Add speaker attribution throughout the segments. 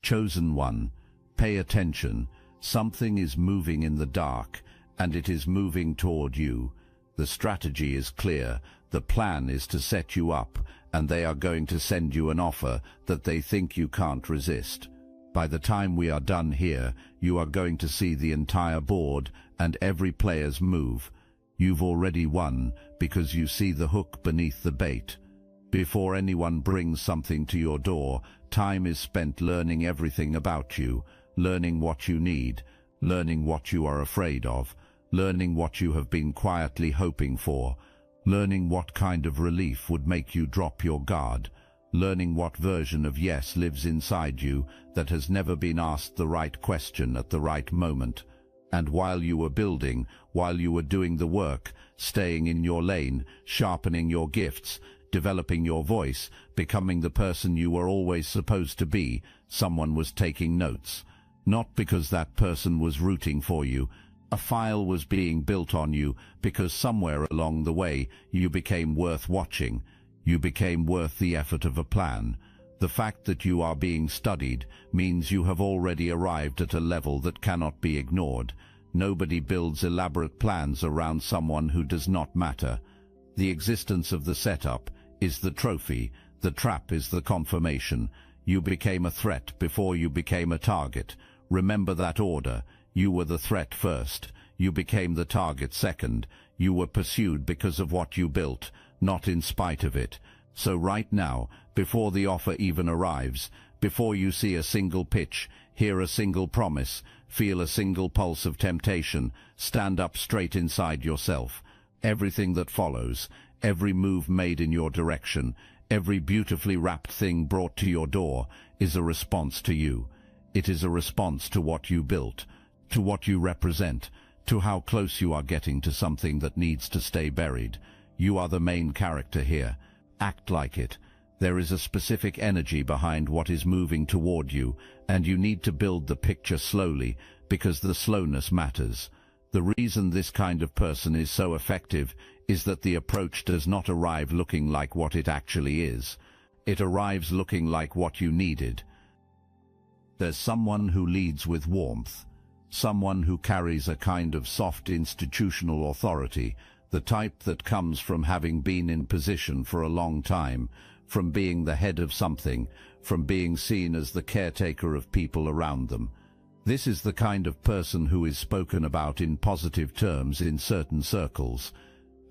Speaker 1: Chosen one, pay attention. Something is moving in the dark, and it is moving toward you. The strategy is clear. The plan is to set you up, and they are going to send you an offer that they think you can't resist. By the time we are done here, you are going to see the entire board and every player's move. You've already won because you see the hook beneath the bait. Before anyone brings something to your door, time is spent learning everything about you, learning what you need, learning what you are afraid of, learning what you have been quietly hoping for, learning what kind of relief would make you drop your guard, learning what version of yes lives inside you that has never been asked the right question at the right moment. And while you were building, while you were doing the work, staying in your lane, sharpening your gifts, developing your voice, becoming the person you were always supposed to be, someone was taking notes. Not because that person was rooting for you. A file was being built on you because somewhere along the way you became worth watching. You became worth the effort of a plan. The fact that you are being studied means you have already arrived at a level that cannot be ignored. Nobody builds elaborate plans around someone who does not matter. The existence of the setup is the trophy. The trap is the confirmation. You became a threat before you became a target. Remember that order. You were the threat first. You became the target second. You were pursued because of what you built, not in spite of it. So right now, before the offer even arrives, before you see a single pitch, hear a single promise, feel a single pulse of temptation, stand up straight inside yourself. Everything that follows, every move made in your direction, every beautifully wrapped thing brought to your door is a response to you. It is a response to what you built, to what you represent, to how close you are getting to something that needs to stay buried. You are the main character here. Act like it. There is a specific energy behind what is moving toward you, and you need to build the picture slowly, because the slowness matters. The reason this kind of person is so effective is that the approach does not arrive looking like what it actually is. It arrives looking like what you needed. There's someone who leads with warmth, someone who carries a kind of soft institutional authority, the type that comes from having been in position for a long time, from being the head of something, from being seen as the caretaker of people around them. This is the kind of person who is spoken about in positive terms in certain circles.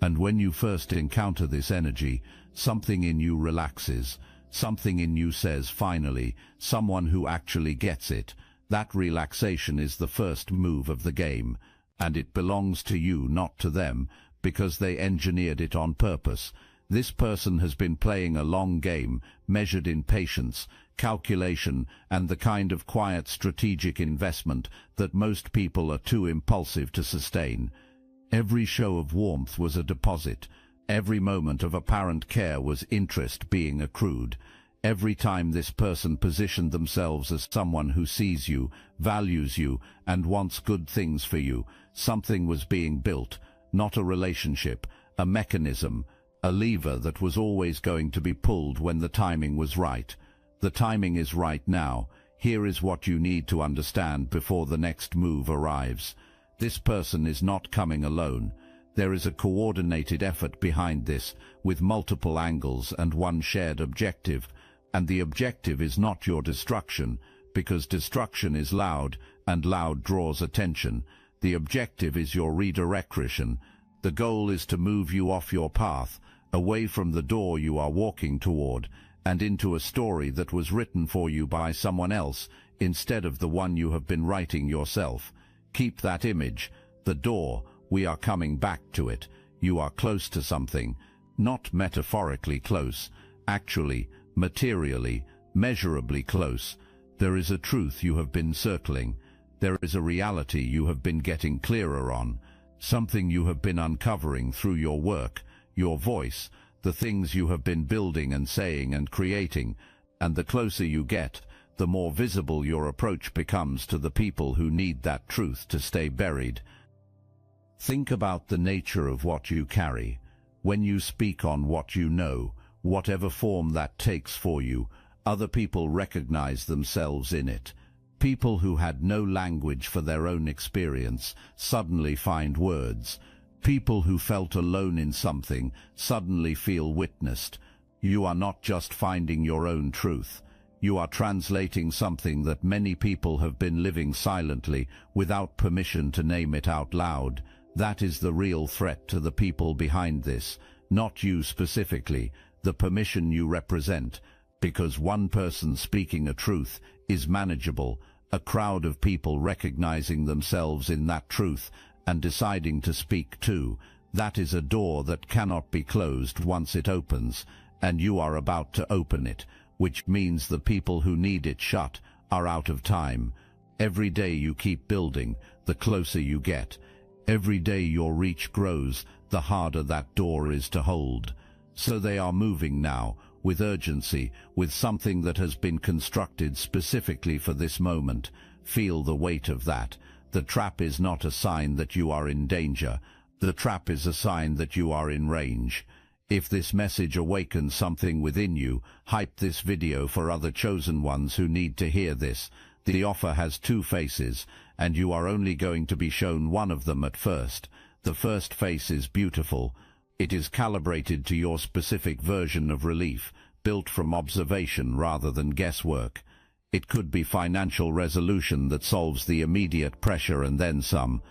Speaker 1: And when you first encounter this energy, something in you relaxes. Something in you says, finally, someone who actually gets it. That relaxation is the first move of the game, and it belongs to you, not to them, because they engineered it on purpose. This person has been playing a long game, measured in patience, calculation, and the kind of quiet strategic investment that most people are too impulsive to sustain. Every show of warmth was a deposit. Every moment of apparent care was interest being accrued. Every time this person positioned themselves as someone who sees you, values you, and wants good things for you, something was being built, not a relationship, a mechanism, a lever that was always going to be pulled when the timing was right. The timing is right now. Here is what you need to understand before the next move arrives. This person is not coming alone. There is a coordinated effort behind this, with multiple angles and one shared objective. And the objective is not your destruction, because destruction is loud, and loud draws attention. The objective is your redirection. The goal is to move you off your path, away from the door you are walking toward, and into a story that was written for you by someone else, instead of the one you have been writing yourself. Keep that image. The door. We are coming back to it. You are close to something. Not metaphorically close. Actually, materially, measurably close. There is a truth you have been circling. There is a reality you have been getting clearer on. Something you have been uncovering through your work, your voice, the things you have been building and saying and creating. And the closer you get, the more visible your approach becomes to the people who need that truth to stay buried. Think about the nature of what you carry. When you speak on what you know, whatever form that takes for you, Other people recognize themselves in it. People who had no language for their own experience suddenly find words. People who felt alone in something suddenly feel witnessed. You are not just finding your own truth. You are translating something that many people have been living silently, without permission to name it out loud. That is the real threat to the people behind this, not you specifically, the permission you represent, because one person speaking a truth is manageable, a crowd of people recognizing themselves in that truth and deciding to speak too. That is a door that cannot be closed once it opens, and you are about to open it, which means the people who need it shut are out of time. Every day you keep building, the closer you get. Every day your reach grows, the harder that door is to hold. So they are moving now, with urgency, with something that has been constructed specifically for this moment. Feel the weight of that. The trap is not a sign that you are in danger. The trap is a sign that you are in range. If this message awakens something within you, hype this video for other chosen ones who need to hear this. The offer has two faces, and you are only going to be shown one of them at first. The first face is beautiful. It is calibrated to your specific version of relief, built from observation rather than guesswork. It could be financial resolution that solves the immediate pressure and then some.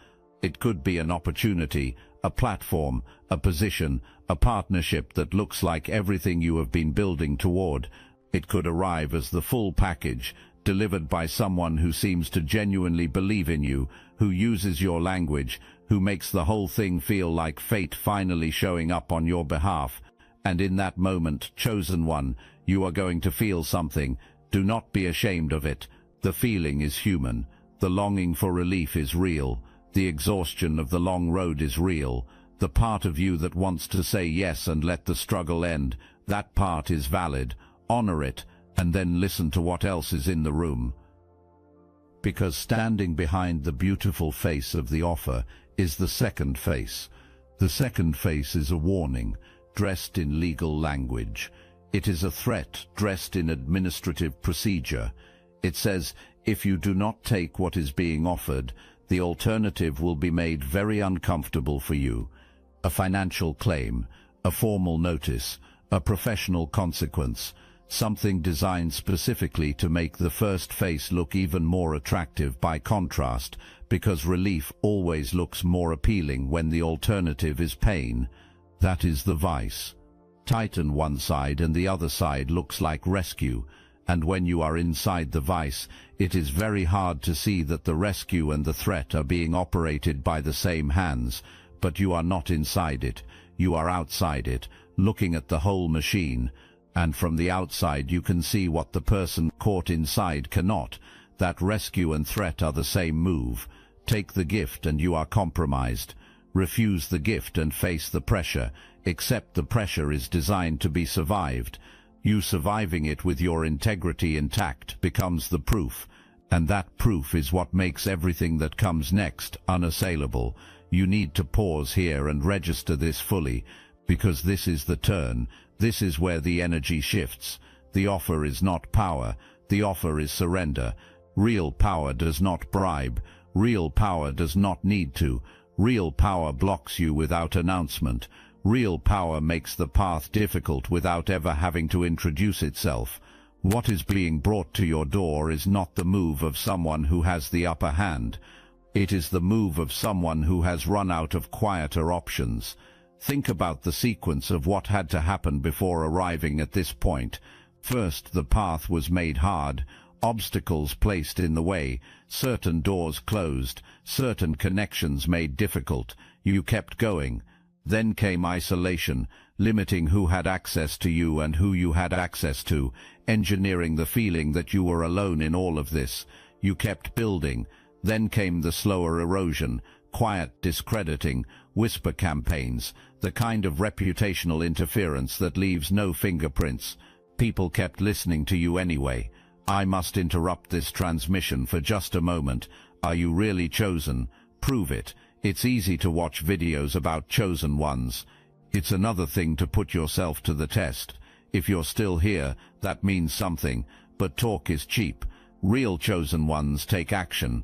Speaker 1: It could be an opportunity, a platform, a position, a partnership that looks like everything you have been building toward. It could arrive as the full package, delivered by someone who seems to genuinely believe in you, who uses your language, who makes the whole thing feel like fate finally showing up on your behalf. And in that moment, chosen one, you are going to feel something. Do not be ashamed of it. The feeling is human. The longing for relief is real. The exhaustion of the long road is real. The part of you that wants to say yes and let the struggle end, that part is valid. Honor it, and then listen to what else is in the room. Because standing behind the beautiful face of the offer is the second face. The second face is a warning, dressed in legal language. It is a threat, dressed in administrative procedure. It says, if you do not take what is being offered, the alternative will be made very uncomfortable for you. A financial claim, a formal notice, a professional consequence, something designed specifically to make the first face look even more attractive by contrast, because relief always looks more appealing when the alternative is pain. That is the vice. Tighten one side and the other side looks like rescue, and when you are inside the vice, it is very hard to see that the rescue and the threat are being operated by the same hands, but you are not inside it. You are outside it, looking at the whole machine, and from the outside you can see what the person caught inside cannot. That rescue and threat are the same move. Take the gift and you are compromised. Refuse the gift and face the pressure, except the pressure is designed to be survived. You surviving it with your integrity intact becomes the proof, and that proof is what makes everything that comes next unassailable. You need to pause here and register this fully, because this is the turn. This is where the energy shifts. The offer is not power. The offer is surrender. Real power does not bribe. Real power does not need to. Real power blocks you without announcement. Real power makes the path difficult without ever having to introduce itself. What is being brought to your door is not the move of someone who has the upper hand. It is the move of someone who has run out of quieter options. Think about the sequence of what had to happen before arriving at this point. First, the path was made hard, obstacles placed in the way, certain doors closed, certain connections made difficult. You kept going. Then came isolation, limiting who had access to you and who you had access to, engineering the feeling that you were alone in all of this. You kept building. Then came the slower erosion, quiet discrediting, whisper campaigns, the kind of reputational interference that leaves no fingerprints. People kept listening to you anyway. I must interrupt this transmission for just a moment. Are you really chosen? Prove it. It's easy to watch videos about chosen ones. It's another thing to put yourself to the test. If you're still here, that means something, but talk is cheap. Real chosen ones take action,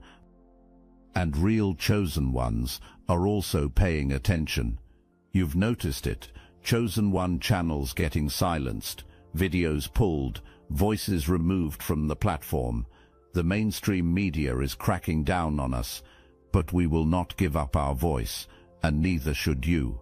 Speaker 1: and real chosen ones are also paying attention. You've noticed it. Chosen one channels getting silenced, videos pulled, voices removed from the platform. The mainstream media is cracking down on us, but we will not give up our voice, and neither should you.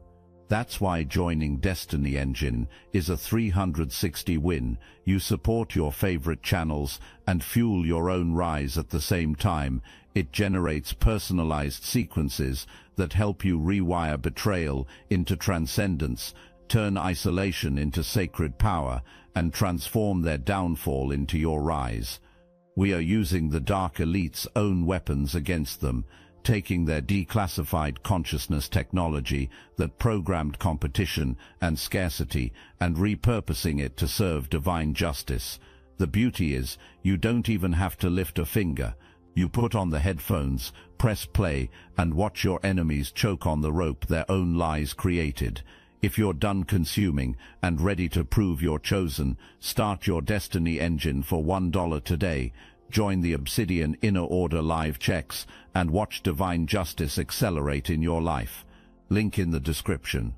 Speaker 1: That's why joining Destiny Engine is a 360 win. You support your favorite channels and fuel your own rise at the same time. It generates personalized sequences that help you rewire betrayal into transcendence, turn isolation into sacred power, and transform their downfall into your rise. We are using the Dark Elite's own weapons against them, taking their declassified consciousness technology that programmed competition and scarcity and repurposing it to serve divine justice. The beauty is, you don't even have to lift a finger. You put on the headphones, press play, and watch your enemies choke on the rope their own lies created. If you're done consuming and ready to prove you're chosen, start your Destiny Engine for $1 today. Join the Obsidian Inner Order live checks and watch divine justice accelerate in your life. Link in the description.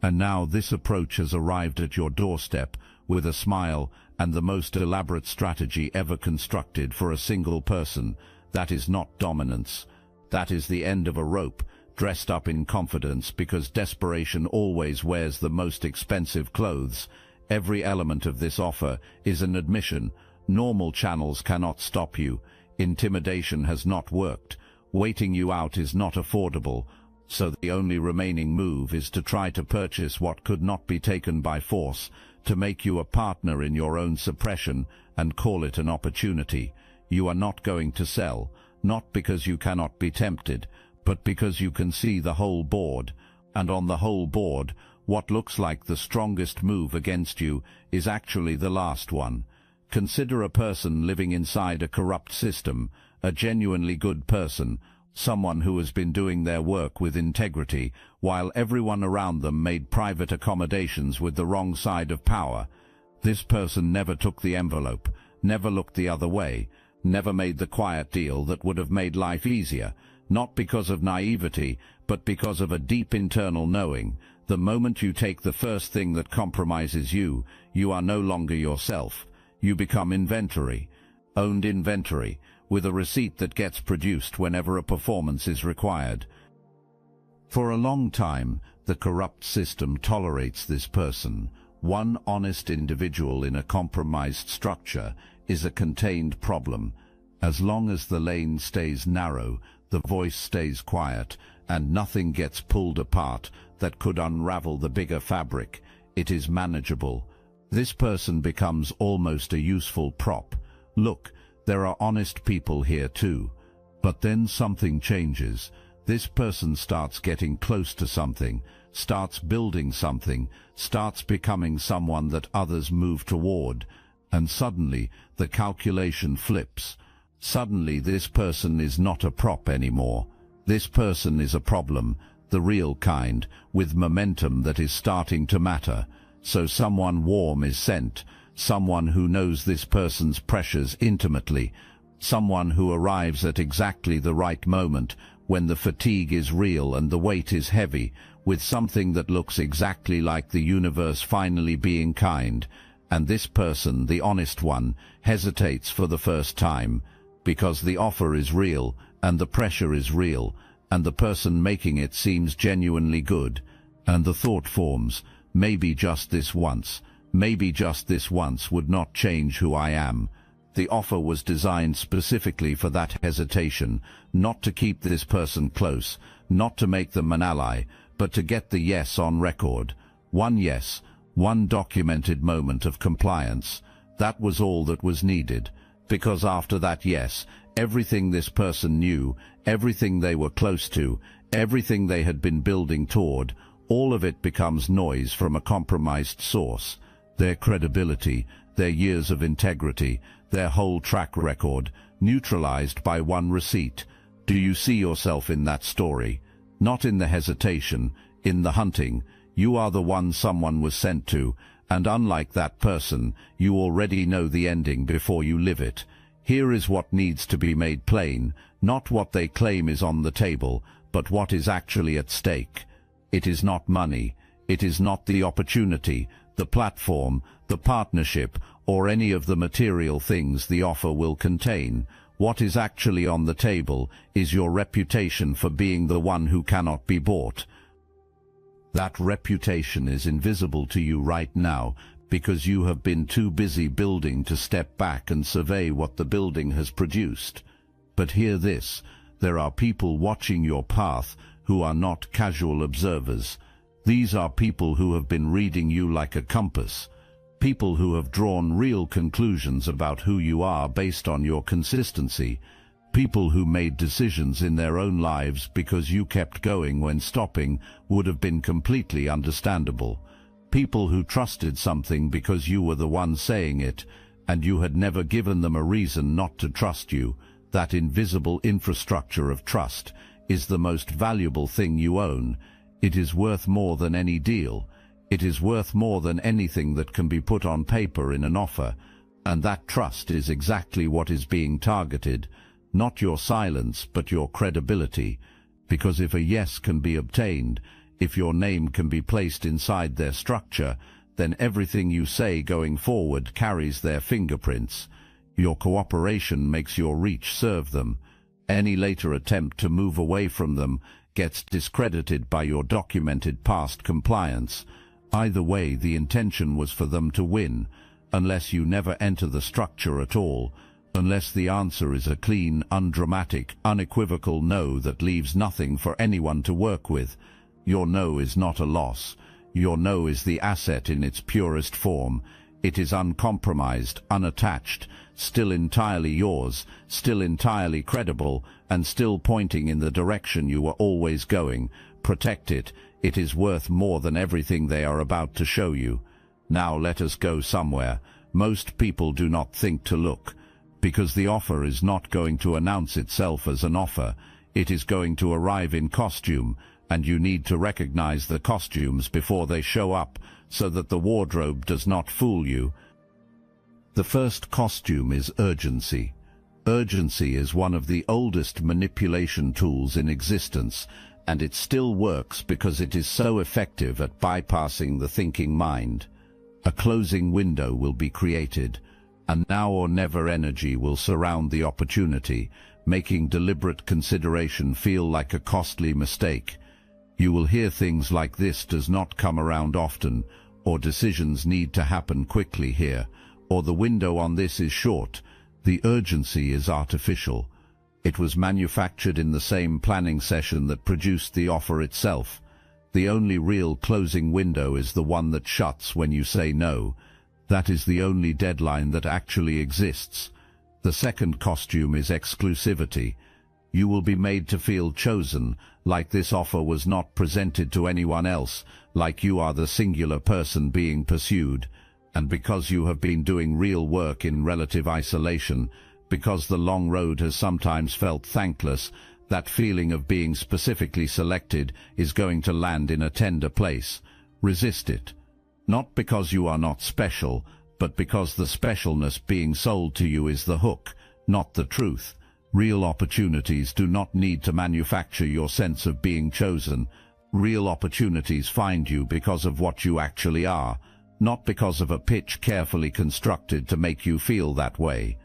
Speaker 1: And now this approach has arrived at your doorstep with a smile and the most elaborate strategy ever constructed for a single person. That is not dominance. That is the end of a rope, dressed up in confidence, because desperation always wears the most expensive clothes. Every element of this offer is an admission. Normal channels cannot stop you. Intimidation has not worked. Waiting you out is not affordable. So the only remaining move is to try to purchase what could not be taken by force, to make you a partner in your own suppression and call it an opportunity. You are not going to sell, not because you cannot be tempted, but because you can see the whole board. And on the whole board, what looks like the strongest move against you is actually the last one. Consider a person living inside a corrupt system, a genuinely good person, someone who has been doing their work with integrity, while everyone around them made private accommodations with the wrong side of power. This person never took the envelope, never looked the other way, never made the quiet deal that would have made life easier, not because of naivety, but because of a deep internal knowing. The moment you take the first thing that compromises you, you are no longer yourself. You become inventory, owned inventory, with a receipt that gets produced whenever a performance is required. For a long time, the corrupt system tolerates this person. One honest individual in a compromised structure is a contained problem. As long as the lane stays narrow, the voice stays quiet, and nothing gets pulled apart that could unravel the bigger fabric, it is manageable. This person becomes almost a useful prop. Look, there are honest people here too. But then something changes. This person starts getting close to something, starts building something, starts becoming someone that others move toward. And suddenly, the calculation flips. Suddenly, this person is not a prop anymore. This person is a problem, the real kind, with momentum that is starting to matter. So someone warm is sent, someone who knows this person's pressures intimately, someone who arrives at exactly the right moment, when the fatigue is real and the weight is heavy, with something that looks exactly like the universe finally being kind. And this person, the honest one, hesitates for the first time, because the offer is real, and the pressure is real, and the person making it seems genuinely good. And the thought forms, maybe just this once would not change who I am. The offer was designed specifically for that hesitation, not to keep this person close, not to make them an ally, but to get the yes on record. One yes, one documented moment of compliance. That was all that was needed, because after that yes, everything this person knew, everything they were close to, everything they had been building toward, all of it becomes noise from a compromised source. Their credibility, their years of integrity, their whole track record, neutralized by one receipt. Do you see yourself in that story? Not in the hesitation, in the hunting. You are the one someone was sent to, And unlike that person, you already know the ending before you live it. Here is what needs to be made plain, not what they claim is on the table, but what is actually at stake. It is not money. It is not the opportunity, the platform, the partnership, or any of the material things the offer will contain. What is actually on the table is your reputation for being the one who cannot be bought. That reputation is invisible to you right now because you have been too busy building to step back and survey what the building has produced. But hear this, there are people watching your path who are not casual observers. These are people who have been reading you like a compass. People who have drawn real conclusions about who you are based on your consistency. People who made decisions in their own lives because you kept going when stopping would have been completely understandable. People who trusted something because you were the one saying it, and you had never given them a reason not to trust you. That invisible infrastructure of trust is the most valuable thing you own. It is worth more than any deal. It is worth more than anything that can be put on paper in an offer, and that trust is exactly what is being targeted, not your silence but your credibility, because if a yes can be obtained, if your name can be placed inside their structure, then everything you say going forward carries their fingerprints. Your cooperation makes your reach serve them. Any later attempt to move away from them gets discredited by your documented past compliance. Either way, the intention was for them to win, unless you never enter the structure at all, unless the answer is a clean, undramatic, unequivocal no that leaves nothing for anyone to work with. Your no is not a loss. Your no is the asset in its purest form. It is uncompromised, unattached, still entirely yours, still entirely credible, and still pointing in the direction you were always going. Protect it. It is worth more than everything they are about to show you. Now let us go somewhere. Most people do not think to look, because the offer is not going to announce itself as an offer. It is going to arrive in costume, and you need to recognize the costumes before they show up, so that the wardrobe does not fool you. The first costume is urgency. Urgency is one of the oldest manipulation tools in existence, and it still works because it is so effective at bypassing the thinking mind. A closing window will be created, and now or never energy will surround the opportunity, making deliberate consideration feel like a costly mistake. You will hear things like "this does not come around often," or "decisions need to happen quickly here," or "the window on this is short." The urgency is artificial. It was manufactured in the same planning session that produced the offer itself. The only real closing window is the one that shuts when you say no. That is the only deadline that actually exists. The second costume is exclusivity. You will be made to feel chosen, like this offer was not presented to anyone else, like you are the singular person being pursued. And because you have been doing real work in relative isolation, because the long road has sometimes felt thankless, that feeling of being specifically selected is going to land in a tender place. Resist it. Not because you are not special, but because the specialness being sold to you is the hook, not the truth. Real opportunities do not need to manufacture your sense of being chosen. Real opportunities find you because of what you actually are, not because of a pitch carefully constructed to make you feel that way.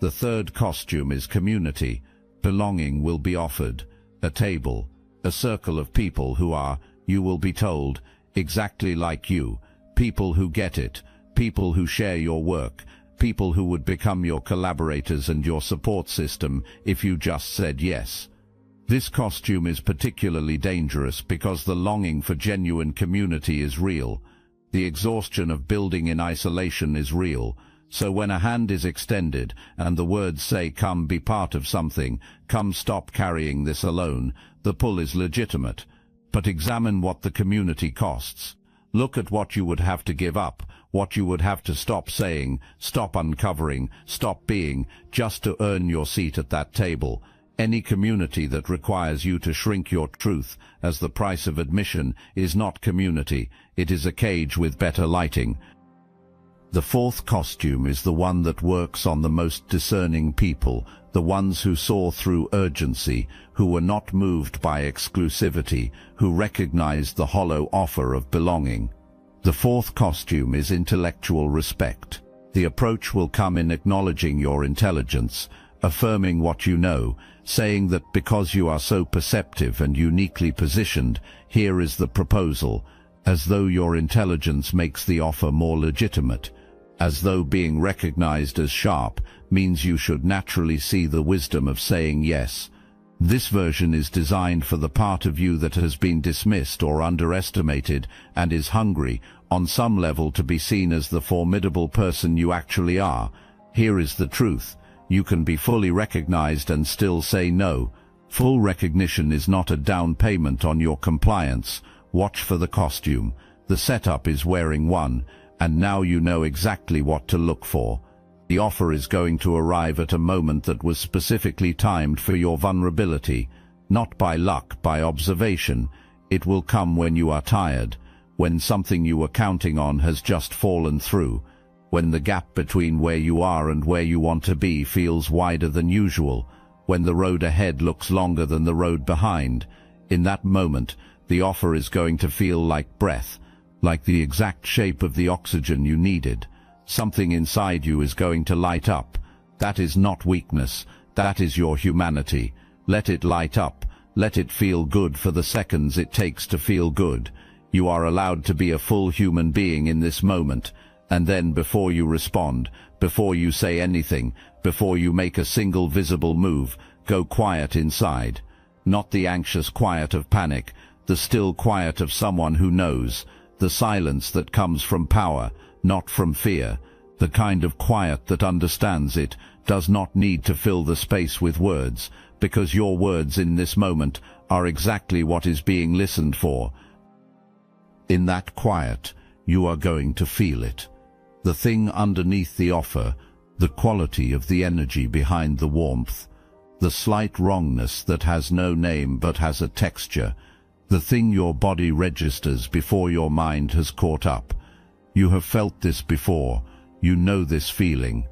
Speaker 1: The third costume is community. Belonging will be offered. A table, a circle of people who are, you will be told, exactly like you. People who get it. People who share your work. People who would become your collaborators and your support system if you just said yes. This costume is particularly dangerous because the longing for genuine community is real. The exhaustion of building in isolation is real. So when a hand is extended and the words say "come be part of something," "come stop carrying this alone," the pull is legitimate. But examine what the community costs. Look at what you would have to give up, what you would have to stop saying, stop uncovering, stop being, just to earn your seat at that table. Any community that requires you to shrink your truth as the price of admission is not community. It is a cage with better lighting. The fourth costume is the one that works on the most discerning people, the ones who saw through urgency, who were not moved by exclusivity, who recognized the hollow offer of belonging. The fourth costume is intellectual respect. The approach will come in acknowledging your intelligence, affirming what you know, saying that because you are so perceptive and uniquely positioned, here is the proposal, as though your intelligence makes the offer more legitimate, as though being recognized as sharp means you should naturally see the wisdom of saying yes. This version is designed for the part of you that has been dismissed or underestimated and is hungry, on some level, to be seen as the formidable person you actually are. Here is the truth. You can be fully recognized and still say no. Full recognition is not a down payment on your compliance. Watch for the costume. The setup is wearing one, and now you know exactly what to look for. The offer is going to arrive at a moment that was specifically timed for your vulnerability, not by luck, by observation. It will come when you are tired, when something you were counting on has just fallen through, when the gap between where you are and where you want to be feels wider than usual, when the road ahead looks longer than the road behind. In that moment, the offer is going to feel like breath, like the exact shape of the oxygen you needed. Something inside you is going to light up. That is not weakness. That is your humanity. Let it light up. Let it feel good for the seconds it takes to feel good. You are allowed to be a full human being in this moment. And then, before you respond, before you say anything, before you make a single visible move, go quiet inside. Not the anxious quiet of panic, the still quiet of someone who knows. The silence that comes from power, not from fear. The kind of quiet that understands it does not need to fill the space with words, because your words in this moment are exactly what is being listened for. In that quiet, you are going to feel it. The thing underneath the offer, the quality of the energy behind the warmth, the slight wrongness that has no name but has a texture, the thing your body registers before your mind has caught up. You have felt this before. You know this feeling.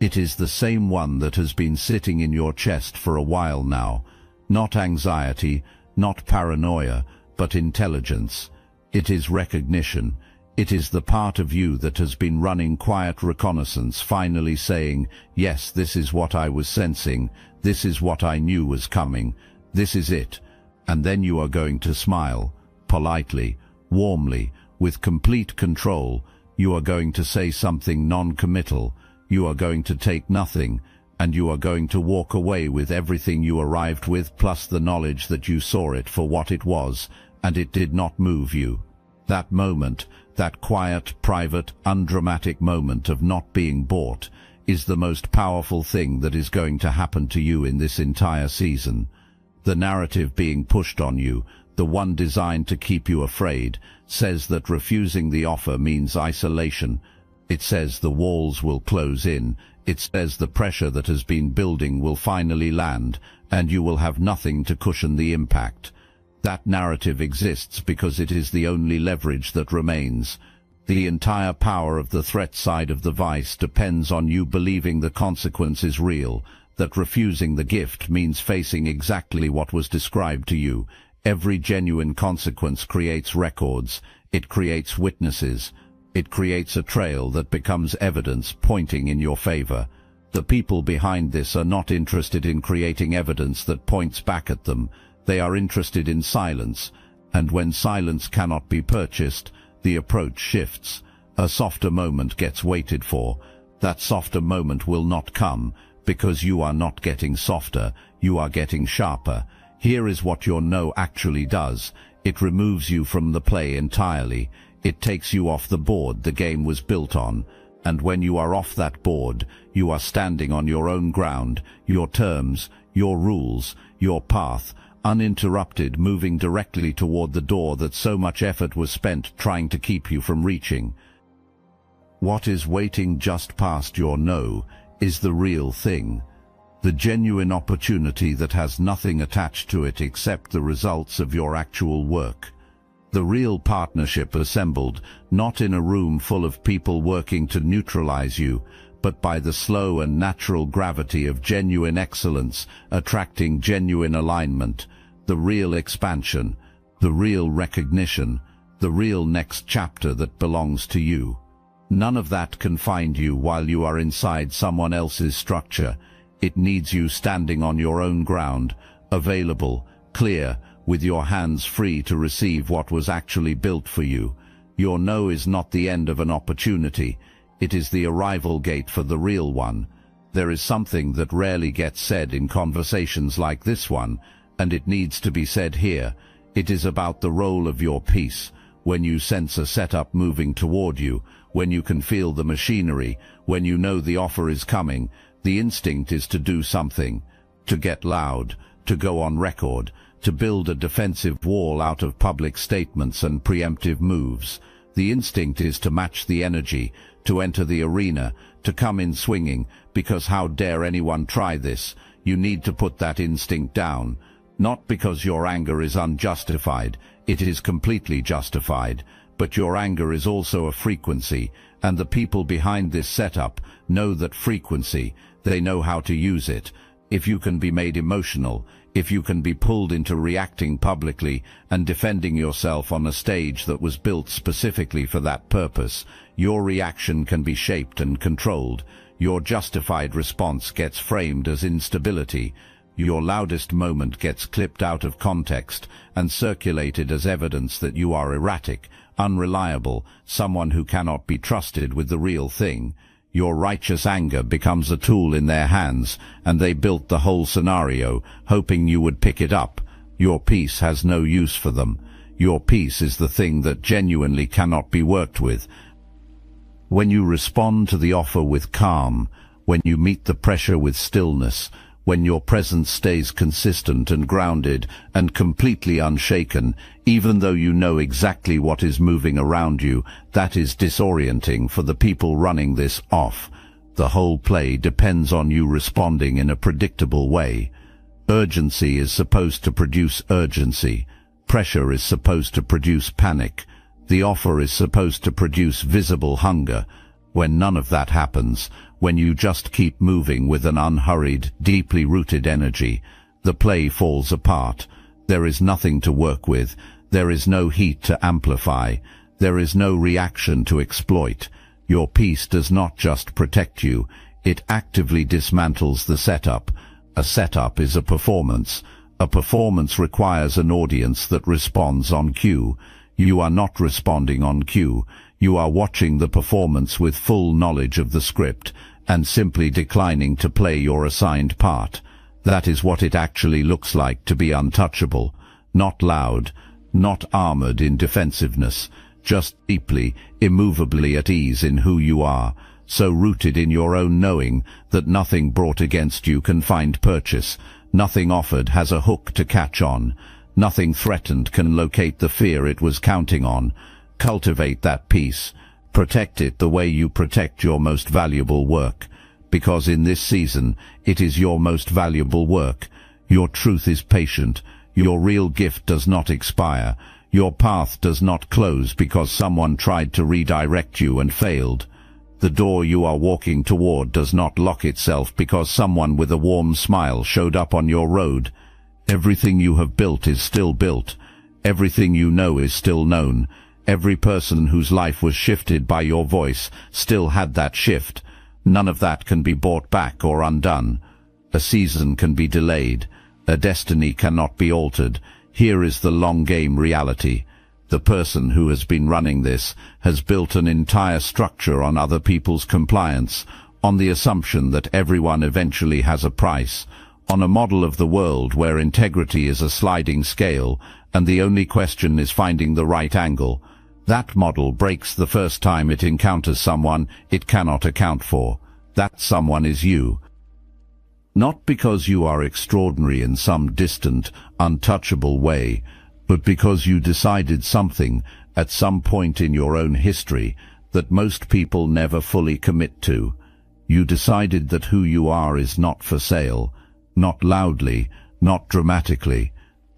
Speaker 1: It is the same one that has been sitting in your chest for a while now. Not anxiety, not paranoia, but intelligence. It is recognition. It is the part of you that has been running quiet reconnaissance, finally saying, yes, this is what I was sensing. This is what I knew was coming. This is it. And then you are going to smile, politely, warmly, with complete control. You are going to say something non-committal. You are going to take nothing, and you are going to walk away with everything you arrived with, plus the knowledge that you saw it for what it was, and it did not move you. That moment, that quiet, private, undramatic moment of not being bought, is the most powerful thing that is going to happen to you in this entire season. The narrative being pushed on you, the one designed to keep you afraid, says that refusing the offer means isolation. It says the walls will close in. It says the pressure that has been building will finally land, and you will have nothing to cushion the impact. That narrative exists because it is the only leverage that remains. The entire power of the threat side of the vice depends on you believing the consequence is real, that refusing the gift means facing exactly what was described to you. Every genuine consequence creates records. It creates witnesses. It creates a trail that becomes evidence pointing in your favor. The people behind this are not interested in creating evidence that points back at them. They are interested in silence, and when silence cannot be purchased, the approach shifts. A softer moment gets waited for. That softer moment will not come, because you are not getting softer, you are getting sharper. Here is what your no actually does. It removes you from the play entirely. It takes you off the board the game was built on. And when you are off that board, you are standing on your own ground, your terms, your rules, your path, uninterrupted, moving directly toward the door that so much effort was spent trying to keep you from reaching. What is waiting just past your no is the real thing, the genuine opportunity that has nothing attached to it except the results of your actual work. The real partnership assembled, not in a room full of people working to neutralize you, but by the slow and natural gravity of genuine excellence, attracting genuine alignment, the real expansion, the real recognition, the real next chapter that belongs to you. None of that can find you while you are inside someone else's structure. It needs you standing on your own ground, available, clear, with your hands free to receive what was actually built for you. Your no is not the end of an opportunity. It is the arrival gate for the real one. There is something that rarely gets said in conversations like this one, and it needs to be said here. It is about the role of your peace. When you sense a setup moving toward you, when you can feel the machinery, when you know the offer is coming, the instinct is to do something, to get loud, to go on record, to build a defensive wall out of public statements and preemptive moves. The instinct is to match the energy, to enter the arena, to come in swinging, because how dare anyone try this? You need to put that instinct down. Not because your anger is unjustified, it is completely justified, but your anger is also a frequency, and the people behind this setup know that frequency. They know how to use it. If you can be made emotional, if you can be pulled into reacting publicly and defending yourself on a stage that was built specifically for that purpose, your reaction can be shaped and controlled. Your justified response gets framed as instability. Your loudest moment gets clipped out of context and circulated as evidence that you are erratic, unreliable, someone who cannot be trusted with the real thing. Your righteous anger becomes a tool in their hands, and they built the whole scenario, hoping you would pick it up. Your peace has no use for them. Your peace is the thing that genuinely cannot be worked with. When you respond to the offer with calm, when you meet the pressure with stillness, when your presence stays consistent and grounded and completely unshaken, even though you know exactly what is moving around you, that is disorienting for the people running this off. The whole play depends on you responding in a predictable way. Urgency is supposed to produce urgency. Pressure is supposed to produce panic. The offer is supposed to produce visible hunger. When none of that happens, when you just keep moving with an unhurried, deeply rooted energy, the play falls apart. There is nothing to work with. There is no heat to amplify. There is no reaction to exploit. Your peace does not just protect you. It actively dismantles the setup. A setup is a performance. A performance requires an audience that responds on cue. You are not responding on cue. You are watching the performance with full knowledge of the script and simply declining to play your assigned part. That is what it actually looks like to be untouchable, not loud, not armored in defensiveness, just deeply, immovably at ease in who you are, so rooted in your own knowing that nothing brought against you can find purchase, nothing offered has a hook to catch on, nothing threatened can locate the fear it was counting on. Cultivate that peace. Protect it the way you protect your most valuable work, because in this season it is your most valuable work. Your truth is patient. Your real gift does not expire. Your path does not close because someone tried to redirect you and failed. The door you are walking toward does not lock itself because someone with a warm smile showed up on your road. Everything you have built is still built. Everything you know is still known. Every person whose life was shifted by your voice still had that shift. None of that can be brought back or undone. A season can be delayed. A destiny cannot be altered. Here is the long game reality. The person who has been running this has built an entire structure on other people's compliance, on the assumption that everyone eventually has a price, on a model of the world where integrity is a sliding scale and the only question is finding the right angle. That model breaks the first time it encounters someone it cannot account for. That someone is you. Not because you are extraordinary in some distant, untouchable way, but because you decided something at some point in your own history that most people never fully commit to. You decided that who you are is not for sale, not loudly, not dramatically,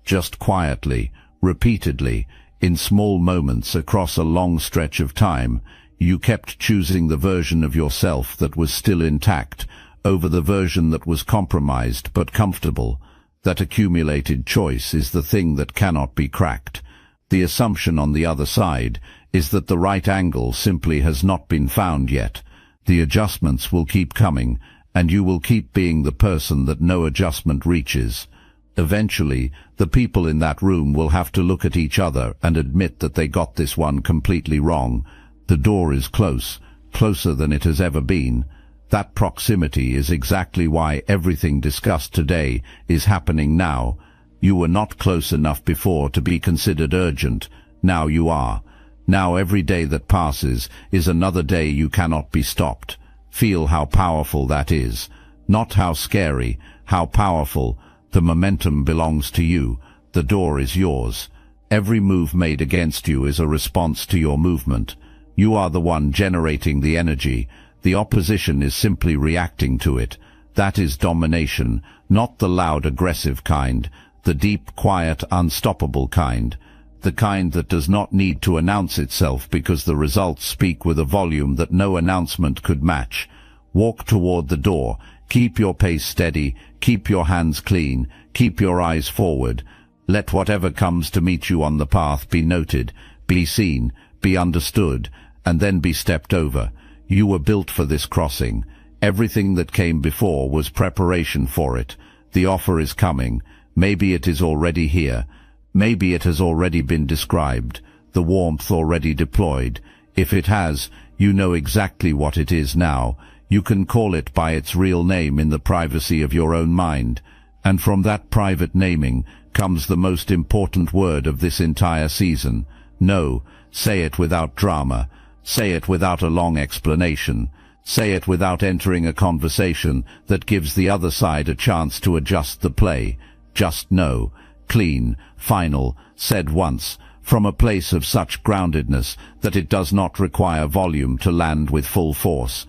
Speaker 1: just quietly, repeatedly, In small moments across a long stretch of time, you kept choosing the version of yourself that was still intact over the version that was compromised but comfortable. That accumulated choice is the thing that cannot be cracked. The assumption on the other side is that the right angle simply has not been found yet. The adjustments will keep coming, and you will keep being the person that no adjustment reaches. Eventually, the people in that room will have to look at each other and admit that they got this one completely wrong. The door is close, closer than it has ever been. That proximity is exactly why everything discussed today is happening now. You were not close enough before to be considered urgent. Now you are. Now every day that passes is another day you cannot be stopped. Feel how powerful that is. Not how scary, how powerful. The momentum belongs to you. The door is yours. Every move made against you is a response to your movement. You are the one generating the energy. The opposition is simply reacting to it. That is domination, not the loud, aggressive kind, the deep, quiet, unstoppable kind. The kind that does not need to announce itself because the results speak with a volume that no announcement could match. Walk toward the door. Keep your pace steady. Keep your hands clean. Keep your eyes forward. Let whatever comes to meet you on the path be noted, be seen, be understood, and then be stepped over. You were built for this crossing. Everything that came before was preparation for it. The offer is coming. Maybe it is already here. Maybe it has already been described, the warmth already deployed. If it has, you know exactly what it is now. You can call it by its real name in the privacy of your own mind. And from that private naming comes the most important word of this entire season. No, say it without drama. Say it without a long explanation. Say it without entering a conversation that gives the other side a chance to adjust the play. Just know. Clean, final, said once, from a place of such groundedness that it does not require volume to land with full force.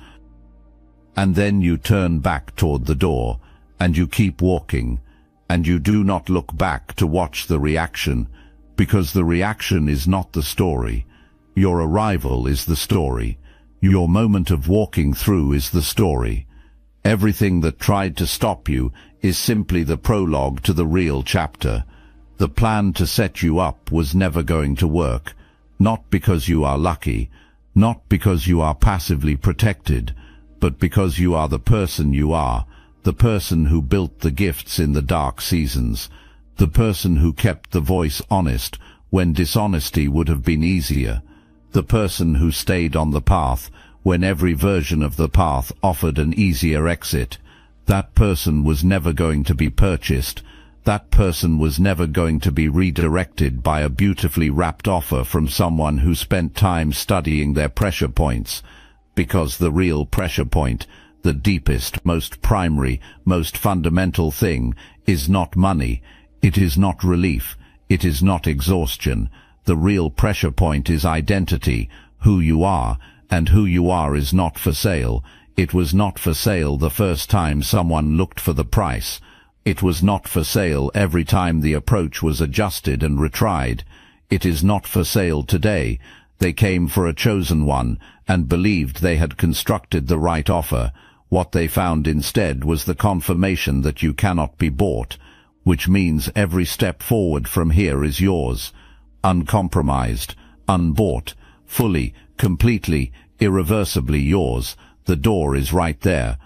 Speaker 1: And then you turn back toward the door, and you keep walking, and you do not look back to watch the reaction, because the reaction is not the story. Your arrival is the story. Your moment of walking through is the story. Everything that tried to stop you is simply the prologue to the real chapter. The plan to set you up was never going to work, not because you are lucky, not because you are passively protected, but because you are the person you are, the person who built the gifts in the dark seasons, the person who kept the voice honest when dishonesty would have been easier, the person who stayed on the path when every version of the path offered an easier exit. That person was never going to be purchased. That person was never going to be redirected by a beautifully wrapped offer from someone who spent time studying their pressure points. Because the real pressure point, the deepest, most primary, most fundamental thing, is not money. It is not relief. It is not exhaustion. The real pressure point is identity, who you are, and who you are is not for sale. It was not for sale the first time someone looked for the price. It was not for sale every time the approach was adjusted and retried. It is not for sale today. They came for a chosen one and believed they had constructed the right offer. What they found instead was the confirmation that you cannot be bought, which means every step forward from here is yours. Uncompromised, unbought, fully, completely, irreversibly yours. The door is right there.